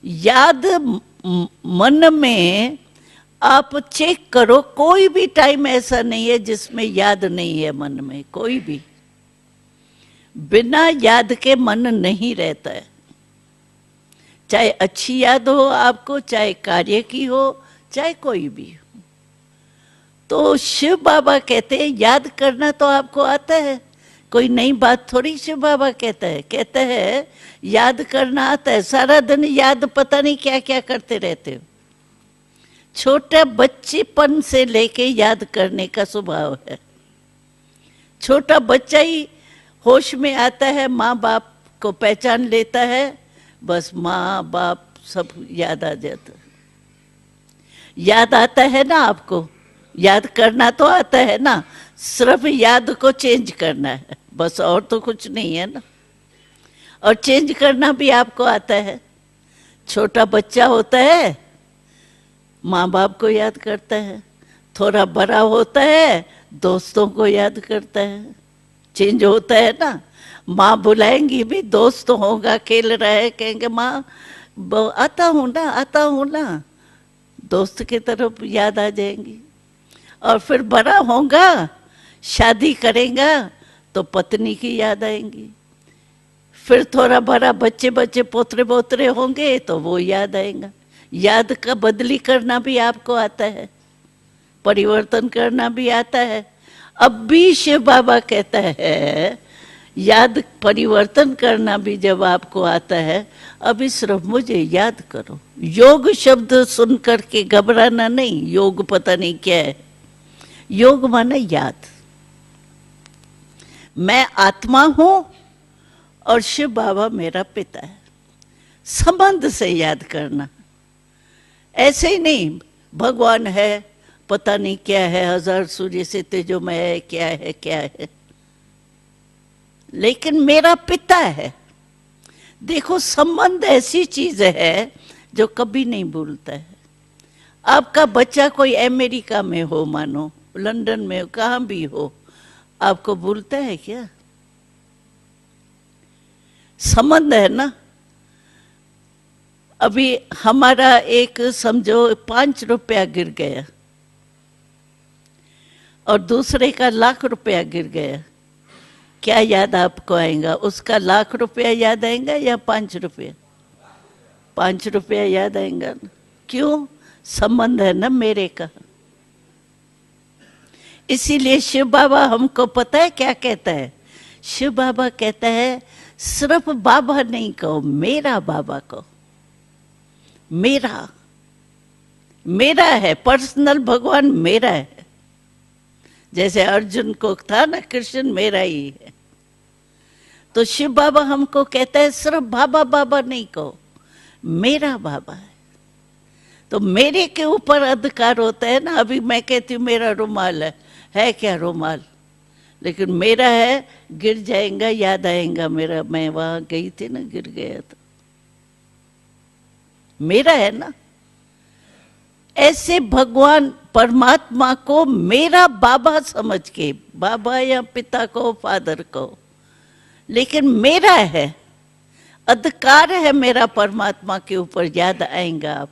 याद मन में आप चेक करो, कोई भी टाइम ऐसा नहीं है जिसमें याद नहीं है मन में, कोई भी। बिना याद के मन नहीं रहता है। चाहे अच्छी याद हो आपको, चाहे कार्य की हो, चाहे कोई भी हो। तो शिव बाबा कहते हैं याद करना तो आपको आता है, कोई नई बात थोड़ी शिव बाबा कहते हैं याद करना आता है। सारा दिन याद पता नहीं क्या क्या करते रहते हो। छोटा बच्चेपन से लेके याद करने का स्वभाव है। छोटा बच्चा ही होश में आता है, माँ बाप को पहचान लेता है, बस माँ बाप सब याद आ जाता है। याद आता है ना आपको, याद करना तो आता है ना, सिर्फ याद को चेंज करना है बस, और तो कुछ नहीं है ना। और चेंज करना भी आपको आता है। छोटा बच्चा होता है माँ बाप को याद करता है, थोड़ा बड़ा होता है दोस्तों को याद करता है। चेंज होता है ना। माँ बुलाएंगी भी, दोस्त होगा खेल रहा है, कहेंगे माँ आता हूँ ना, दोस्त की तरफ याद आ जाएंगी। और फिर बड़ा होगा, शादी करेगा तो पत्नी की याद आएंगी। फिर थोड़ा बड़ा बच्चे पोतरे बोतरे होंगे तो वो याद आएगा। याद का बदली करना भी आपको आता है, परिवर्तन करना भी आता है। अब भी शिव बाबा कहता है याद परिवर्तन करना भी जब आपको आता है, अभी सिर्फ मुझे याद करो। योग शब्द सुन करके घबराना नहीं, योग पता नहीं क्या है। योग माने याद। मैं आत्मा हूं और शिव बाबा मेरा पिता है, संबंध से याद करना। ऐसे ही नहीं भगवान है, पता नहीं क्या है, हजार सूर्य से तेजोमय है, क्या है, लेकिन मेरा पिता है। देखो संबंध ऐसी चीज है जो कभी नहीं भूलता है। आपका बच्चा कोई अमेरिका में हो, मानो लंदन में हो, कहाँ भी हो, आपको भूलता है क्या? संबंध है ना। अभी हमारा एक समझो 5 रुपया गिर गया और दूसरे का लाख रुपया गिर गया, क्या याद आपको आएगा? उसका लाख रुपया याद आएगा या 5 रुपया? 5 रुपया याद आएगा ना। क्यों? संबंध है ना मेरे का। इसीलिए शिव बाबा हमको पता है क्या कहता है? शिव बाबा कहता है सिर्फ बाबा नहीं कहो, मेरा बाबा कहो। मेरा है, पर्सनल भगवान मेरा है। जैसे अर्जुन को था ना कृष्ण मेरा ही है, तो शिव बाबा हमको कहता है सिर्फ बाबा बाबा नहीं कहो, मेरा बाबा है। तो मेरे के ऊपर अधिकार होता है ना। अभी मैं कहती हूँ मेरा रुमाल है क्या रुमाल? लेकिन मेरा है, गिर जाएगा याद आएगा मेरा, मैं वहां गई थी ना, गिर गया था, मेरा है ना। ऐसे भगवान परमात्मा को मेरा बाबा समझ के, बाबा या पिता को, फादर को, लेकिन मेरा है, अधिकार है मेरा परमात्मा के ऊपर, याद आएगा आप।